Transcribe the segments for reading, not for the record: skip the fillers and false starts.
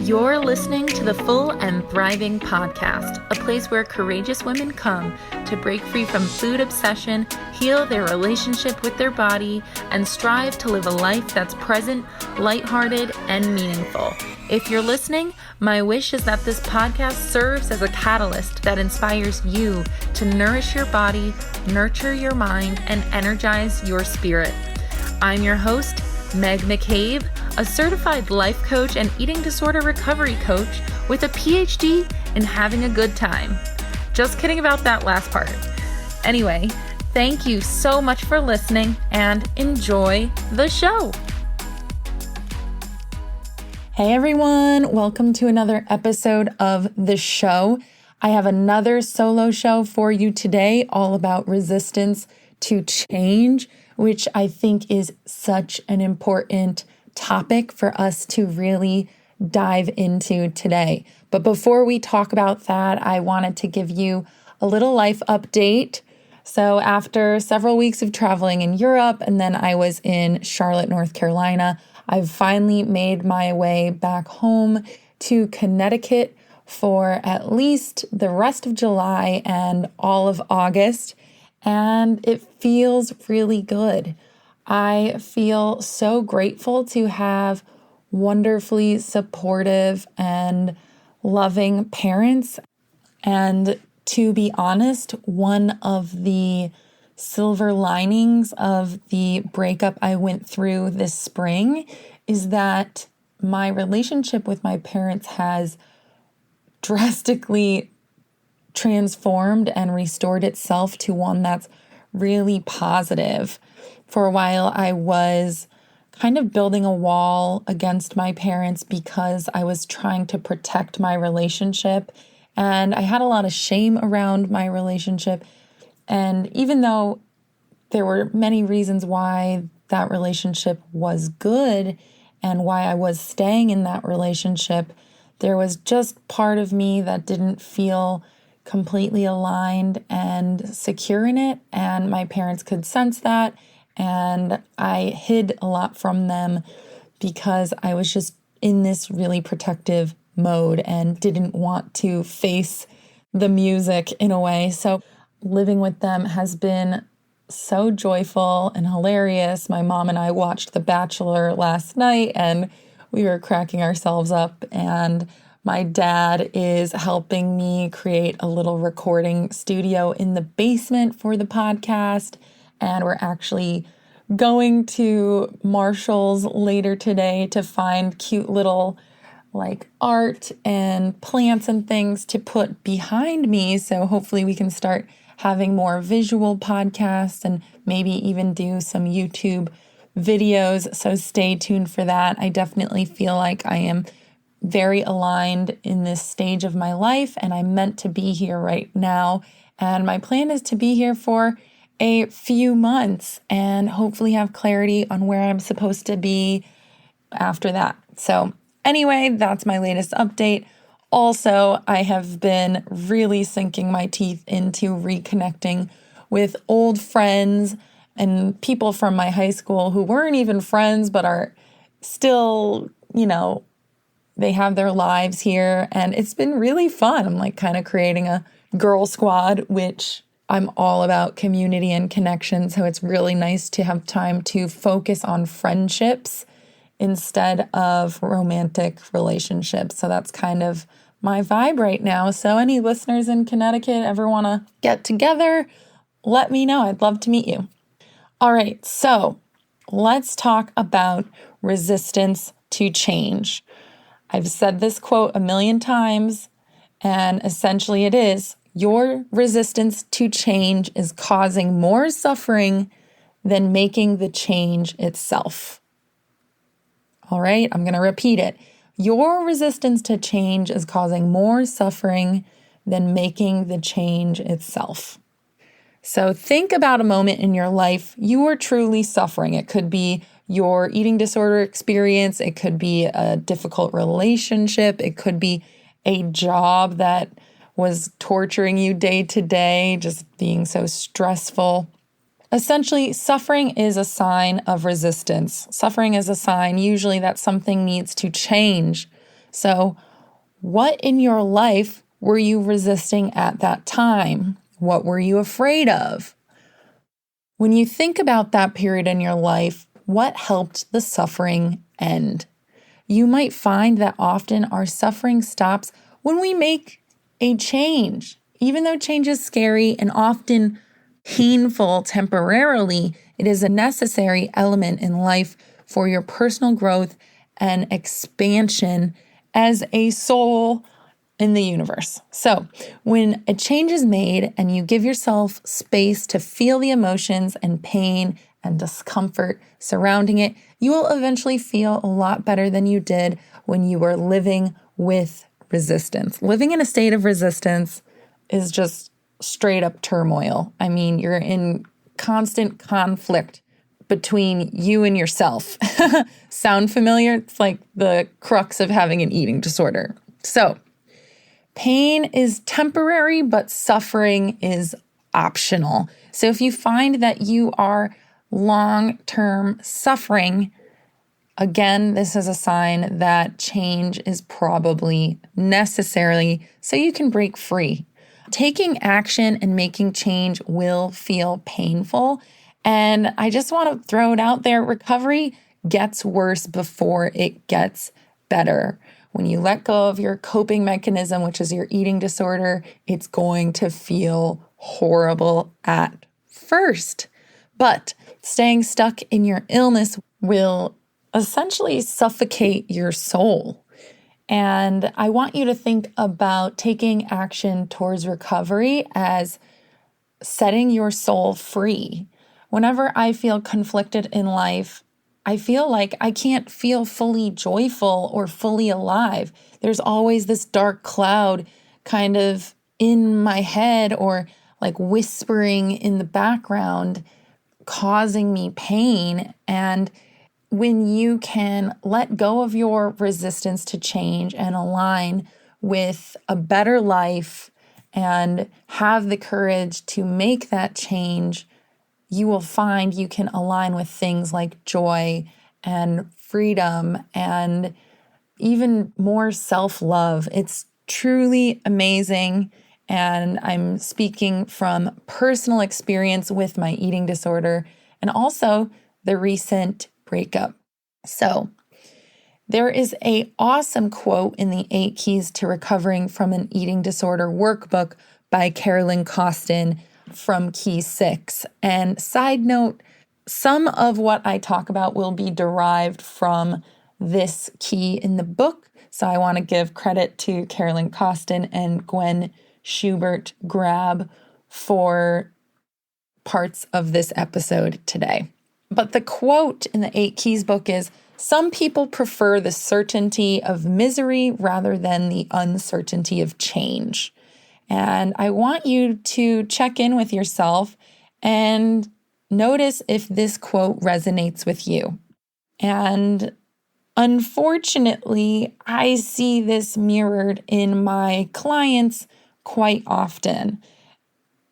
You're listening to the Full and Thriving Podcast, a place where courageous women come to break free from food obsession, heal their relationship with their body, and strive to live a life that's present, lighthearted, and meaningful. If you're listening, my wish is that this podcast serves as a catalyst that inspires you to nourish your body, nurture your mind, and energize your spirit. I'm your host, Meg McCabe, a certified life coach and eating disorder recovery coach with a PhD in having a good time. Just kidding about that last part. Anyway, thank you so much for listening and enjoy the show. Hey everyone, welcome to another episode of the show. I have another solo show for you today, all about resistance to change, which I think is such an important topic for us to really dive into today. But before we talk about that, I wanted to give you a little life update. So after several weeks of traveling in Europe, and then I was in Charlotte, North Carolina, I've finally made my way back home to Connecticut for at least the rest of July and all of August. And it feels really good. I feel so grateful to have wonderfully supportive and loving parents. And to be honest, one of the silver linings of the breakup I went through this spring is that my relationship with my parents has drastically transformed and restored itself to one that's really positive. For a while, I was kind of building a wall against my parents because I was trying to protect my relationship, and I had a lot of shame around my relationship. And even though there were many reasons why that relationship was good and why I was staying in that relationship, there was just part of me that didn't feel completely aligned and secure in it, and my parents could sense that, and I hid a lot from them because I was just in this really protective mode and didn't want to face the music in a way. So living with them has been so joyful and hilarious. My mom and I watched The Bachelor last night and we were cracking ourselves up, and my dad is helping me create a little recording studio in the basement for the podcast. And we're actually going to Marshall's later today to find cute little art and plants and things to put behind me. So hopefully we can start having more visual podcasts and maybe even do some YouTube videos. So stay tuned for that. I definitely feel like I am very aligned in this stage of my life, and I'm meant to be here right now. And my plan is to be here for a few months and hopefully have clarity on where I'm supposed to be after that. So anyway, that's my latest update. Also, I have been really sinking my teeth into reconnecting with old friends and people from my high school who weren't even friends but are still, they have their lives here, and it's been really fun. I'm kind of creating a girl squad, which I'm all about community and connection. So it's really nice to have time to focus on friendships instead of romantic relationships. So that's kind of my vibe right now. So any listeners in Connecticut ever want to get together, let me know. I'd love to meet you. All right, so let's talk about resistance to change. I've said this quote a million times, and essentially it is, your resistance to change is causing more suffering than making the change itself. All right, I'm going to repeat it. Your resistance to change is causing more suffering than making the change itself. So think about a moment in your life you were truly suffering. It could be your eating disorder experience. It could be a difficult relationship. It could be a job that was torturing you day to day, just being so stressful. Essentially, suffering is a sign of resistance. Suffering is a sign usually that something needs to change. So, what in your life were you resisting at that time? What were you afraid of? When you think about that period in your life, what helped the suffering end? You might find that often our suffering stops when we make a change. Even though change is scary and often painful temporarily, it is a necessary element in life for your personal growth and expansion as a soul in the universe. So, when a change is made and you give yourself space to feel the emotions and pain and discomfort surrounding it, you will eventually feel a lot better than you did when you were living with resistance. Living in a state of resistance is just straight up turmoil. I mean, you're in constant conflict between you and yourself. Sound familiar? It's like the crux of having an eating disorder. So, pain is temporary, but suffering is optional. So if you find that you are long-term suffering, again, this is a sign that change is probably necessary so you can break free. Taking action and making change will feel painful. And I just want to throw it out there. Recovery gets worse before it gets better. When you let go of your coping mechanism, which is your eating disorder, it's going to feel horrible at first. But staying stuck in your illness will essentially suffocate your soul. And I want you to think about taking action towards recovery as setting your soul free. Whenever I feel conflicted in life, I feel like I can't feel fully joyful or fully alive. There's always this dark cloud kind of in my head or like whispering in the background, causing me pain. And when you can let go of your resistance to change and align with a better life and have the courage to make that change, you will find you can align with things like joy and freedom and even more self-love. It's truly amazing. And I'm speaking from personal experience with my eating disorder and also the recent breakup. So there is an awesome quote in the 8 Keys to Recovering from an Eating Disorder workbook by Carolyn Costin from Key 6. And side note, some of what I talk about will be derived from this key in the book. So I want to give credit to Carolyn Costin and Gwen Schubert Grab for parts of this episode today. But the quote in the 8 Keys book is, "Some people prefer the certainty of misery rather than the uncertainty of change." And I want you to check in with yourself and notice if this quote resonates with you. And unfortunately, I see this mirrored in my clients quite often.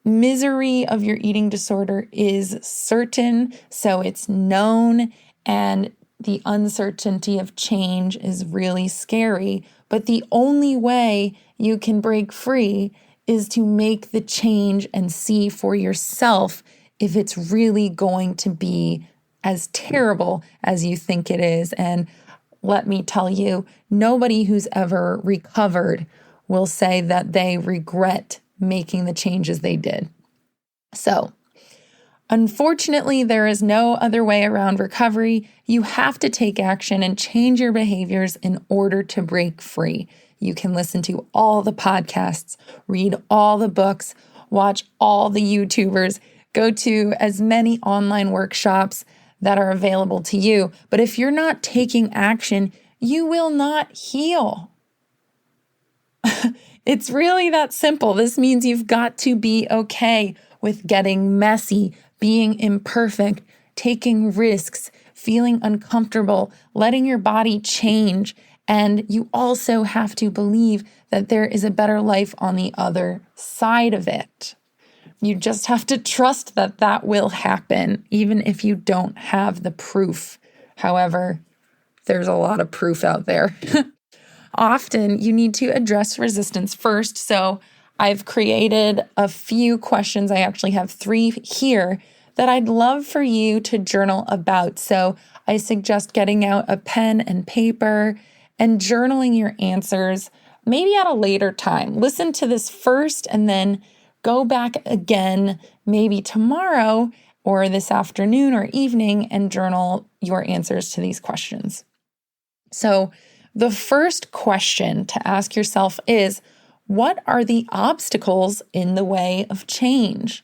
Misery of your eating disorder is certain, so it's known, and the uncertainty of change is really scary. But the only way you can break free is to make the change and see for yourself if it's really going to be as terrible as you think it is. And let me tell you, nobody who's ever recovered will say that they regret making the changes they did. So, unfortunately, there is no other way around recovery. You have to take action and change your behaviors in order to break free. You can listen to all the podcasts, read all the books, watch all the YouTubers, go to as many online workshops that are available to you. But if you're not taking action, you will not heal. It's really that simple. This means you've got to be okay with getting messy, being imperfect, taking risks, feeling uncomfortable, letting your body change. And you also have to believe that there is a better life on the other side of it. You just have to trust that that will happen, even if you don't have the proof. However, there's a lot of proof out there. often you need to address resistance first. So I've created a few questions. I actually have 3 here that I'd love for you to journal about. So I suggest getting out a pen and paper and journaling your answers, maybe at a later time. Listen to this first and then go back again, maybe tomorrow or this afternoon or evening, and journal your answers to these questions. So the first question to ask yourself is, what are the obstacles in the way of change?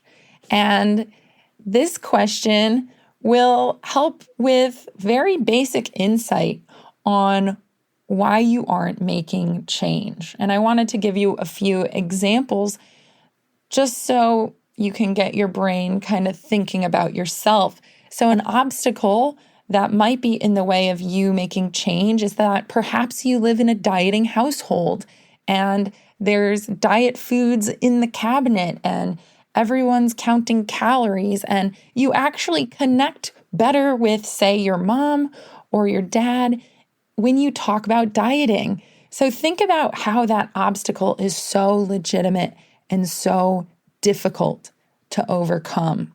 And this question will help with very basic insight on why you aren't making change. And I wanted to give you a few examples just so you can get your brain kind of thinking about yourself. So an obstacle that might be in the way of you making change is that perhaps you live in a dieting household and there's diet foods in the cabinet and everyone's counting calories, and you actually connect better with, say, your mom or your dad when you talk about dieting. So think about how that obstacle is so legitimate and so difficult to overcome.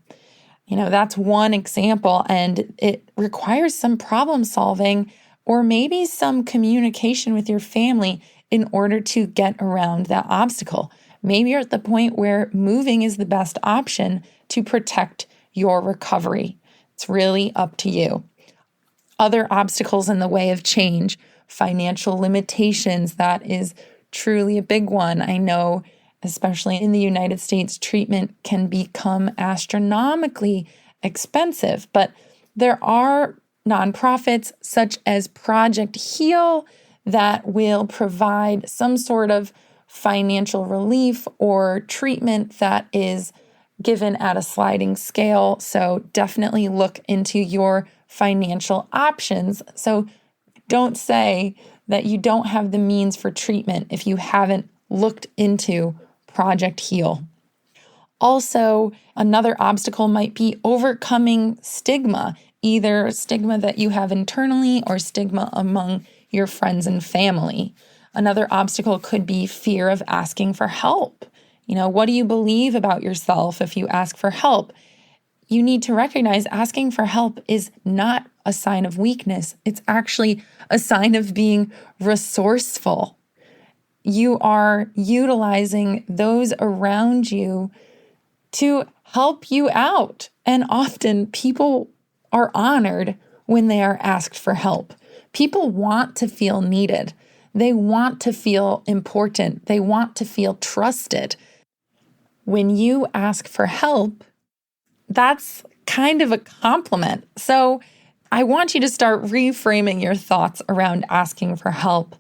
That's one example, and it requires some problem solving or maybe some communication with your family in order to get around that obstacle. Maybe you're at the point where moving is the best option to protect your recovery. It's really up to you. Other obstacles in the way of change, financial limitations, that is truly a big one. I know, especially in the United States, treatment can become astronomically expensive, but there are nonprofits such as Project Heal that will provide some sort of financial relief or treatment that is given at a sliding scale. So definitely look into your financial options. So don't say that you don't have the means for treatment if you haven't looked into Project Heal. Also, another obstacle might be overcoming stigma, either stigma that you have internally or stigma among your friends and family. Another obstacle could be fear of asking for help. What do you believe about yourself if you ask for help? You need to recognize asking for help is not a sign of weakness. It's actually a sign of being resourceful. You are utilizing those around you to help you out. And often people are honored when they are asked for help. People want to feel needed. They want to feel important. They want to feel trusted. When you ask for help, that's kind of a compliment. So I want you to start reframing your thoughts around asking for help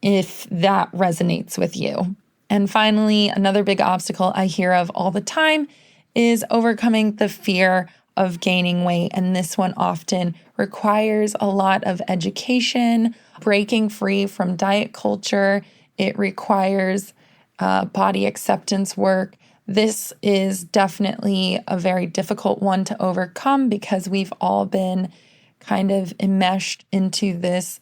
if that resonates with you. And finally, another big obstacle I hear of all the time is overcoming the fear of gaining weight. And this one often requires a lot of education, breaking free from diet culture. It requires body acceptance work. This is definitely a very difficult one to overcome because we've all been kind of enmeshed into this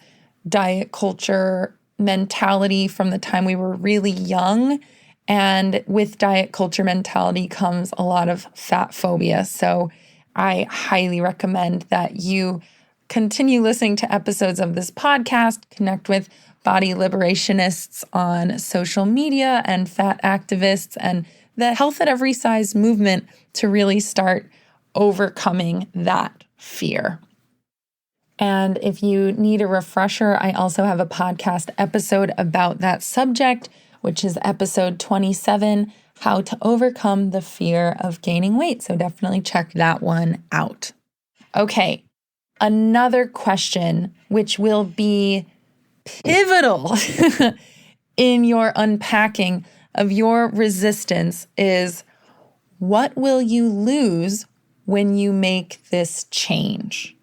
diet culture mentality from the time we were really young. And with diet culture mentality comes a lot of fat phobia. So I highly recommend that you continue listening to episodes of this podcast, connect with body liberationists on social media and fat activists and the Health at Every Size movement to really start overcoming that fear. And if you need a refresher, I also have a podcast episode about that subject, which is episode 27, How to Overcome the Fear of Gaining Weight. So definitely check that one out. Okay, another question, which will be pivotal in your unpacking of your resistance, is what will you lose when you make this change?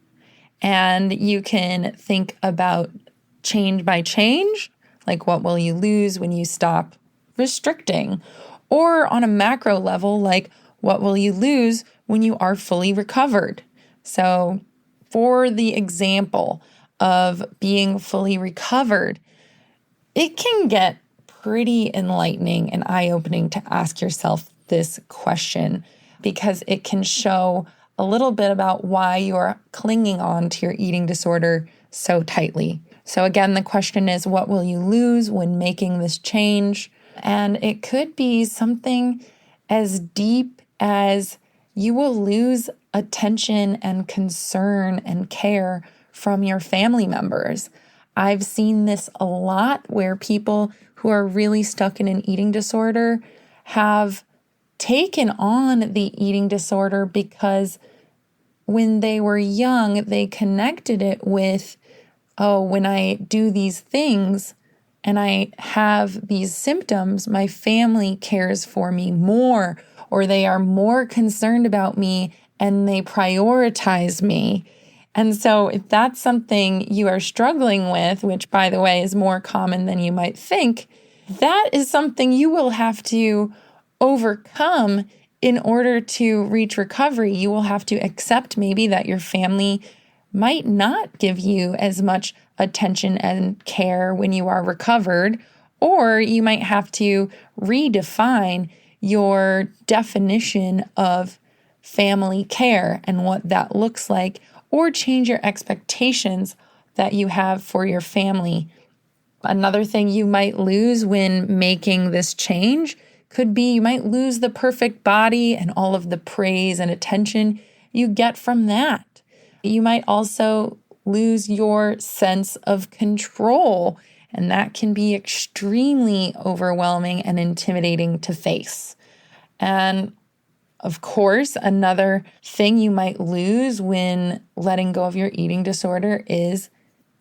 And you can think about change by change, like what will you lose when you stop restricting? Or on a macro level, like what will you lose when you are fully recovered? So for the example of being fully recovered, it can get pretty enlightening and eye-opening to ask yourself this question, because it can show a little bit about why you're clinging on to your eating disorder so tightly. So again, the question is, what will you lose when making this change? And it could be something as deep as you will lose attention and concern and care from your family members. I've seen this a lot where people who are really stuck in an eating disorder have taken on the eating disorder because when they were young, they connected it with, oh, when I do these things and I have these symptoms, my family cares for me more, or they are more concerned about me and they prioritize me. And so if that's something you are struggling with, which by the way is more common than you might think, that is something you will have to overcome in order to reach recovery. You will have to accept maybe that your family might not give you as much attention and care when you are recovered, or you might have to redefine your definition of family care and what that looks like, or change your expectations that you have for your family. Another thing you might lose when making this change could be you might lose the perfect body and all of the praise and attention you get from that. You might also lose your sense of control, and that can be extremely overwhelming and intimidating to face. And of course, another thing you might lose when letting go of your eating disorder is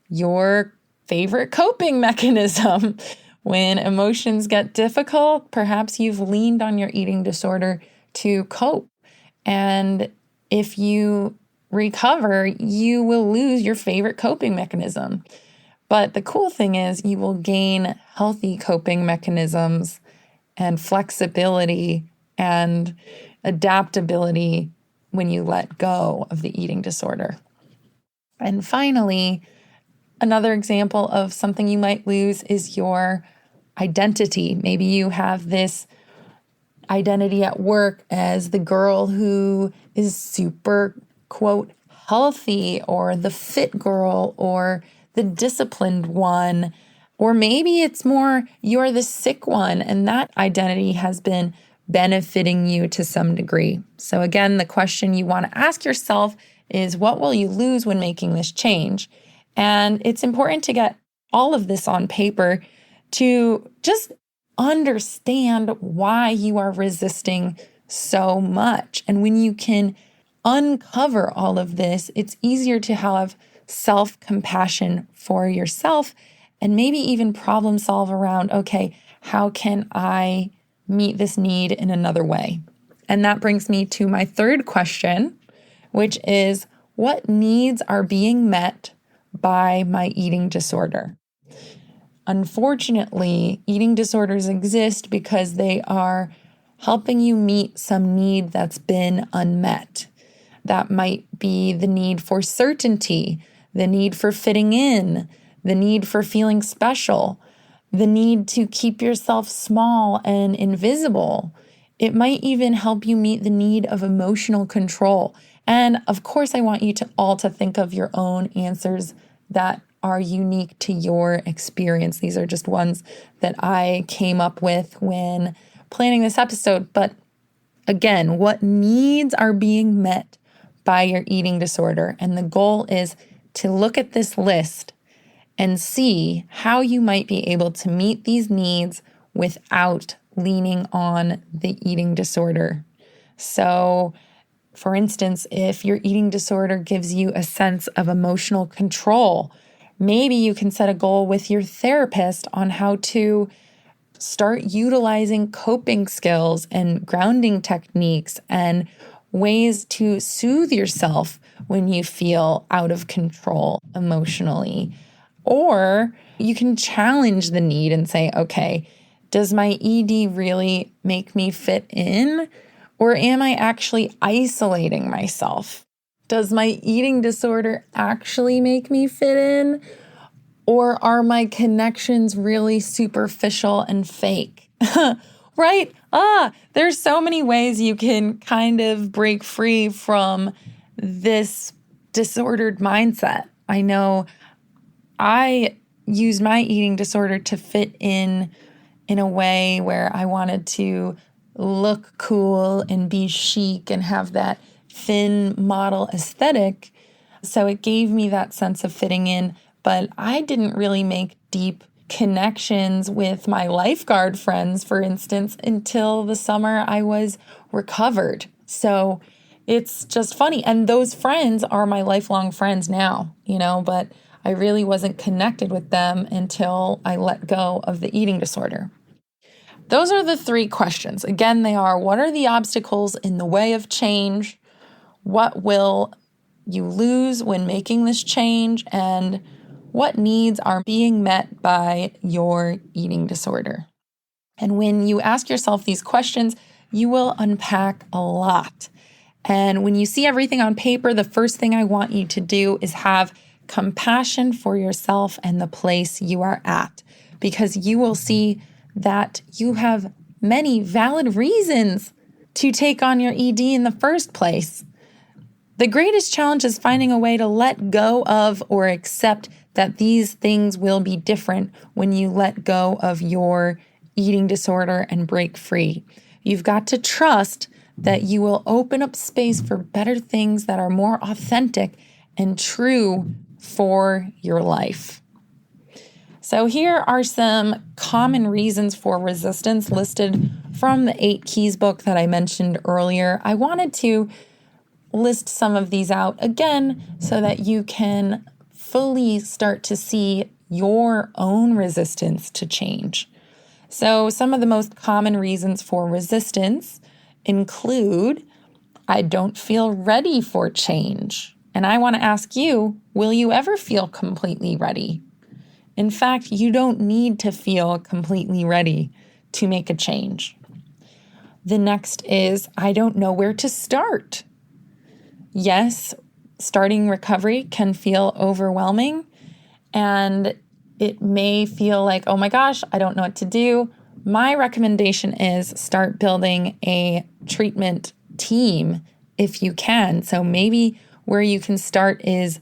your favorite coping mechanism. When emotions get difficult, perhaps you've leaned on your eating disorder to cope. And if you recover, you will lose your favorite coping mechanism. But the cool thing is you will gain healthy coping mechanisms and flexibility and adaptability when you let go of the eating disorder. And finally, another example of something you might lose is your identity. Maybe you have this identity at work as the girl who is super, quote, healthy, or the fit girl, or the disciplined one. Or maybe it's more you're the sick one, and that identity has been benefiting you to some degree. So again, the question you want to ask yourself is, what will you lose when making this change? And it's important to get all of this on paper to just understand why you are resisting so much. And when you can uncover all of this, it's easier to have self-compassion for yourself and maybe even problem solve around, okay, how can I meet this need in another way? And that brings me to my third question, which is, what needs are being met by my eating disorder? Unfortunately, eating disorders exist because they are helping you meet some need that's been unmet. That might be the need for certainty, the need for fitting in, the need for feeling special, the need to keep yourself small and invisible. It might even help you meet the need of emotional control. And of course, I want you to all to think of your own answers that are unique to your experience. These are just ones that I came up with when planning this episode. But again, what needs are being met by your eating disorder? And the goal is to look at this list and see how you might be able to meet these needs without leaning on the eating disorder. So, for instance, if your eating disorder gives you a sense of emotional control, maybe you can set a goal with your therapist on how to start utilizing coping skills and grounding techniques and ways to soothe yourself when you feel out of control emotionally. Or you can challenge the need and say, okay, does my ED really make me fit in? Or am I actually isolating myself? Does my eating disorder actually make me fit in? Or are my connections really superficial and fake? Right? There's so many ways you can kind of break free from this disordered mindset. I know I used my eating disorder to fit in a way where I wanted to look cool and be chic and have that thin model aesthetic. So it gave me that sense of fitting in, but I didn't really make deep connections with my lifeguard friends, for instance, until the summer I was recovered. So it's just funny. And those friends are my lifelong friends now, but I really wasn't connected with them until I let go of the eating disorder. Those are the 3 questions. Again, they are: what are the obstacles in the way of change? What will you lose when making this change? And what needs are being met by your eating disorder? And when you ask yourself these questions, you will unpack a lot. And when you see everything on paper, the first thing I want you to do is have compassion for yourself and the place you are at, because you will see that you have many valid reasons to take on your ED in the first place. The greatest challenge is finding a way to let go of or accept that these things will be different when you let go of your eating disorder and break free. You've got to trust that you will open up space for better things that are more authentic and true for your life. So here are some common reasons for resistance listed from the 8 Keys book that I mentioned earlier. I wanted to list some of these out again so that you can fully start to see your own resistance to change. So some of the most common reasons for resistance include: I don't feel ready for change. And I want to ask you, will you ever feel completely ready? In fact, you don't need to feel completely ready to make a change. The next is: I don't know where to start. Yes, starting recovery can feel overwhelming, and it may feel like, oh my gosh, I don't know what to do. My recommendation is start building a treatment team if you can. So maybe where you can start is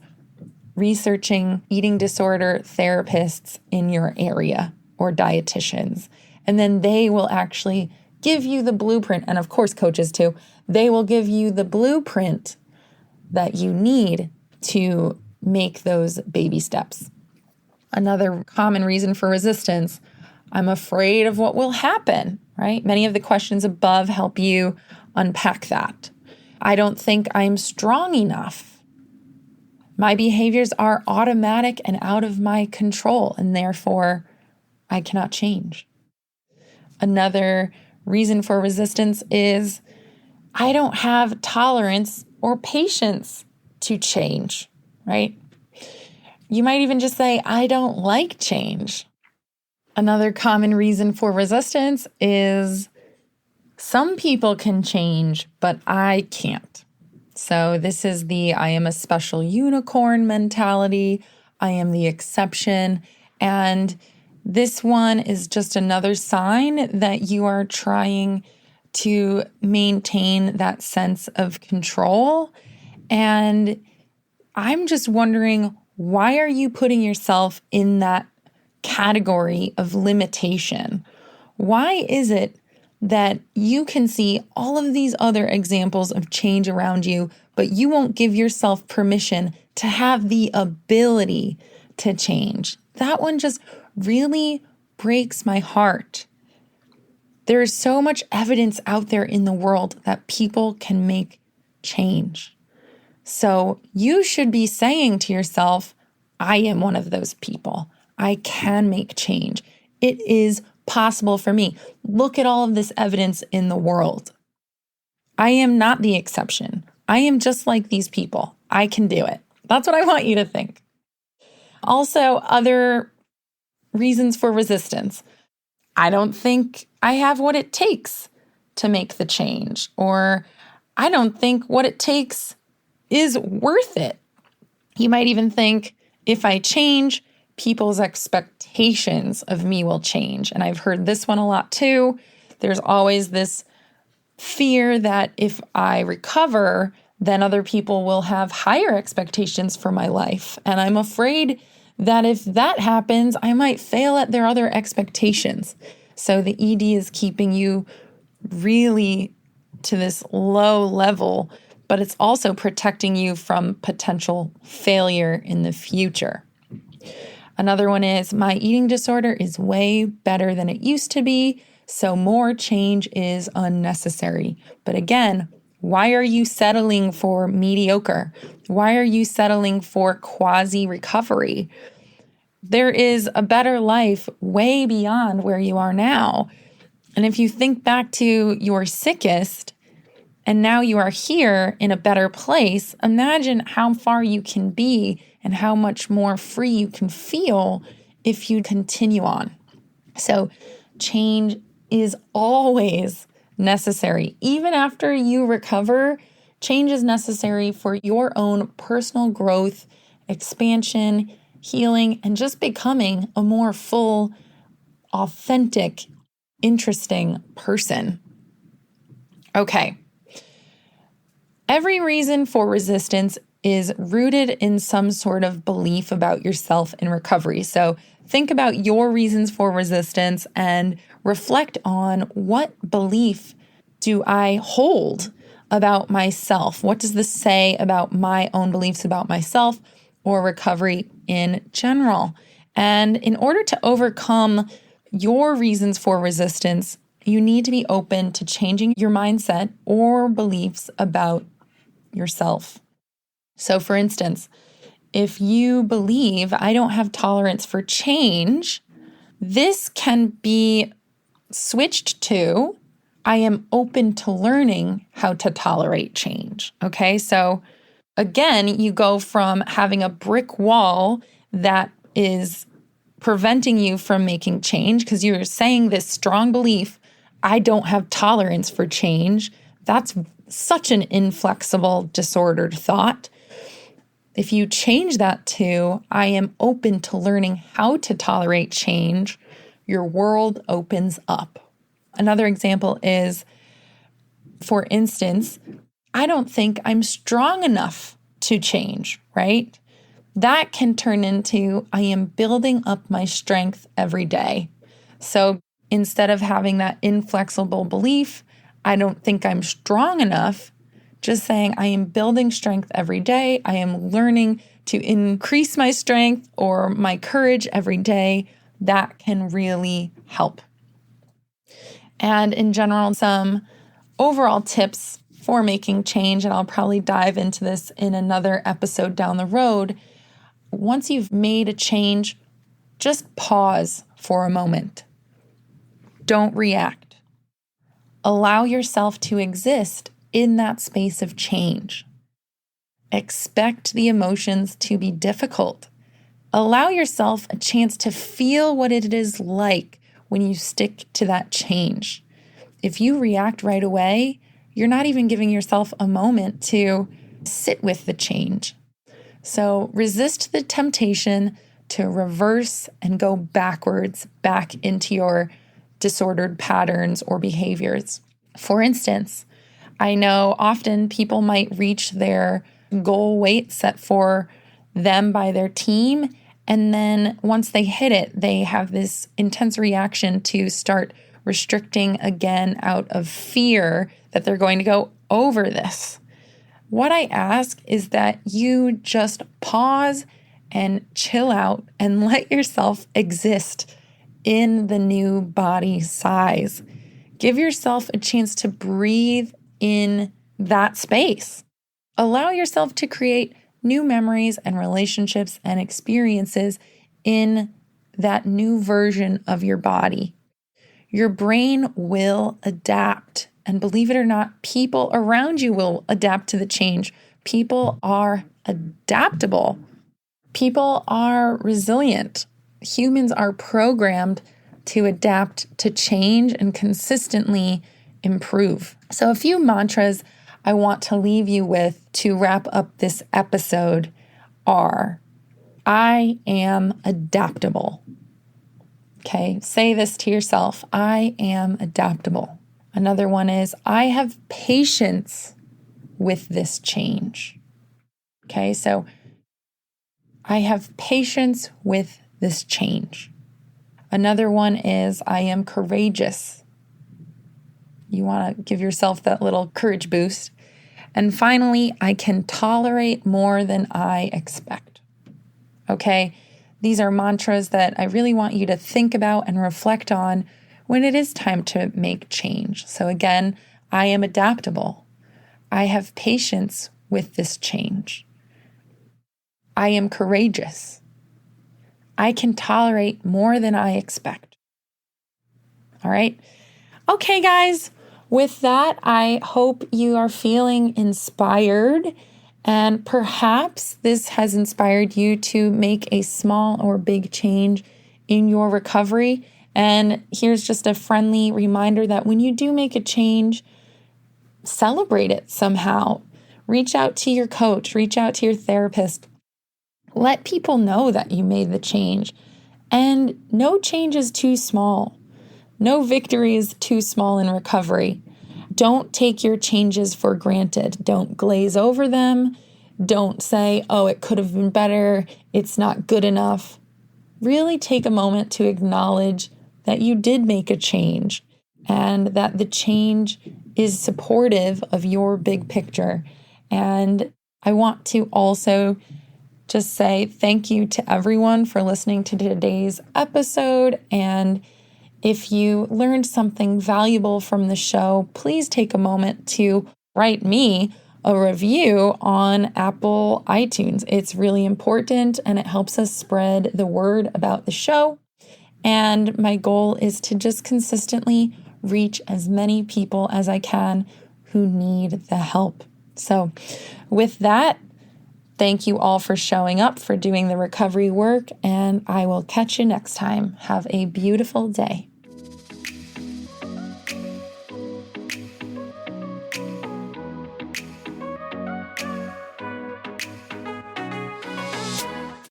researching eating disorder therapists in your area or dietitians. And then they will actually give you the blueprint. And of course, coaches too. They will give you the blueprint that you need to make those baby steps. Another common reason for resistance: I'm afraid of what will happen, right? Many of the questions above help you unpack that. I don't think I'm strong enough. My behaviors are automatic and out of my control, and therefore I cannot change. Another reason for resistance is I don't have tolerance or patience to change, right? You might even just say, I don't like change. Another common reason for resistance is some people can change, but I can't. So this is the I am a special unicorn mentality. I am the exception. And this one is just another sign that you are trying to maintain that sense of control. And I'm just wondering, why are you putting yourself in that category of limitation? Why is it that you can see all of these other examples of change around you, but you won't give yourself permission to have the ability to change? That one just really breaks my heart. There is so much evidence out there in the world that people can make change. So you should be saying to yourself, I am one of those people. I can make change. It is possible for me. Look at all of this evidence in the world. I am not the exception. I am just like these people. I can do it. That's what I want you to think. Also, other reasons for resistance. I don't think I have what it takes to make the change, or I don't think what it takes is worth it. You might even think, if I change, people's expectations of me will change. And I've heard this one a lot too. There's always this fear that if I recover, then other people will have higher expectations for my life. And I'm afraid that if that happens, I might fail at their other expectations. So the ED is keeping you really to this low level, but it's also protecting you from potential failure in the future. Another one is, my eating disorder is way better than it used to be, so more change is unnecessary. But again, why are you settling for mediocre? Why are you settling for quasi-recovery? There is a better life way beyond where you are now. And if you think back to your sickest, and now you are here in a better place, imagine how far you can be and how much more free you can feel if you continue on. So change is always necessary. Even after you recover, change is necessary for your own personal growth, expansion, healing, and just becoming a more full, authentic, interesting person. Okay. Every reason for resistance is rooted in some sort of belief about yourself in recovery. So think about your reasons for resistance and reflect on, what belief do I hold about myself? What does this say about my own beliefs about myself or recovery in general? And in order to overcome your reasons for resistance, you need to be open to changing your mindset or beliefs about yourself. So for instance, if you believe I don't have tolerance for change, this can be switched to, I am open to learning how to tolerate change. Okay, so again, you go from having a brick wall that is preventing you from making change because you're saying this strong belief, I don't have tolerance for change. That's such an inflexible, disordered thought. If you change that to, I am open to learning how to tolerate change, your world opens up. Another example is, for instance, I don't think I'm strong enough to change, right? That can turn into, I am building up my strength every day. So instead of having that inflexible belief, I don't think I'm strong enough, just saying I am building strength every day. I am learning to increase my strength or my courage every day. That can really help. And in general, some overall tips for making change, and I'll probably dive into this in another episode down the road. Once you've made a change, just pause for a moment. Don't react. Allow yourself to exist in that space of change. Expect the emotions to be difficult. Allow yourself a chance to feel what it is like when you stick to that change. If you react right away, you're not even giving yourself a moment to sit with the change. So resist the temptation to reverse and go backwards back into your disordered patterns or behaviors. For instance, I know often people might reach their goal weight set for them by their team, and then once they hit it, they have this intense reaction to start restricting again out of fear that they're going to go over this. What I ask is that you just pause and chill out and let yourself exist in the new body size. Give yourself a chance to breathe in that space. Allow yourself to create new memories and relationships and experiences in that new version of your body. Your brain will adapt. And believe it or not, people around you will adapt to the change. People are adaptable. People are resilient. Humans are programmed to adapt to change and consistently improve. So a few mantras I want to leave you with to wrap up this episode are, I am adaptable. Okay, say this to yourself. I am adaptable. Another one is, I have patience with this change. Okay, so I have patience with this change. Another one is, I am courageous. You want to give yourself that little courage boost. And finally, I can tolerate more than I expect. Okay, these are mantras that I really want you to think about and reflect on when it is time to make change. So again, I am adaptable. I have patience with this change. I am courageous. I can tolerate more than I expect. All right. Okay, guys. With that, I hope you are feeling inspired, and perhaps this has inspired you to make a small or big change in your recovery. And here's just a friendly reminder that when you do make a change, celebrate it somehow. Reach out to your coach, reach out to your therapist. Let people know that you made the change. And no change is too small. No victory is too small in recovery. Don't take your changes for granted. Don't glaze over them. Don't say, oh, it could have been better. It's not good enough. Really take a moment to acknowledge that you did make a change and that the change is supportive of your big picture. And I want to also just say thank you to everyone for listening to today's episode. And if you learned something valuable from the show, please take a moment to write me a review on Apple iTunes. It's really important and it helps us spread the word about the show. And my goal is to just consistently reach as many people as I can who need the help. So with that, thank you all for showing up, for doing the recovery work, and I will catch you next time. Have a beautiful day.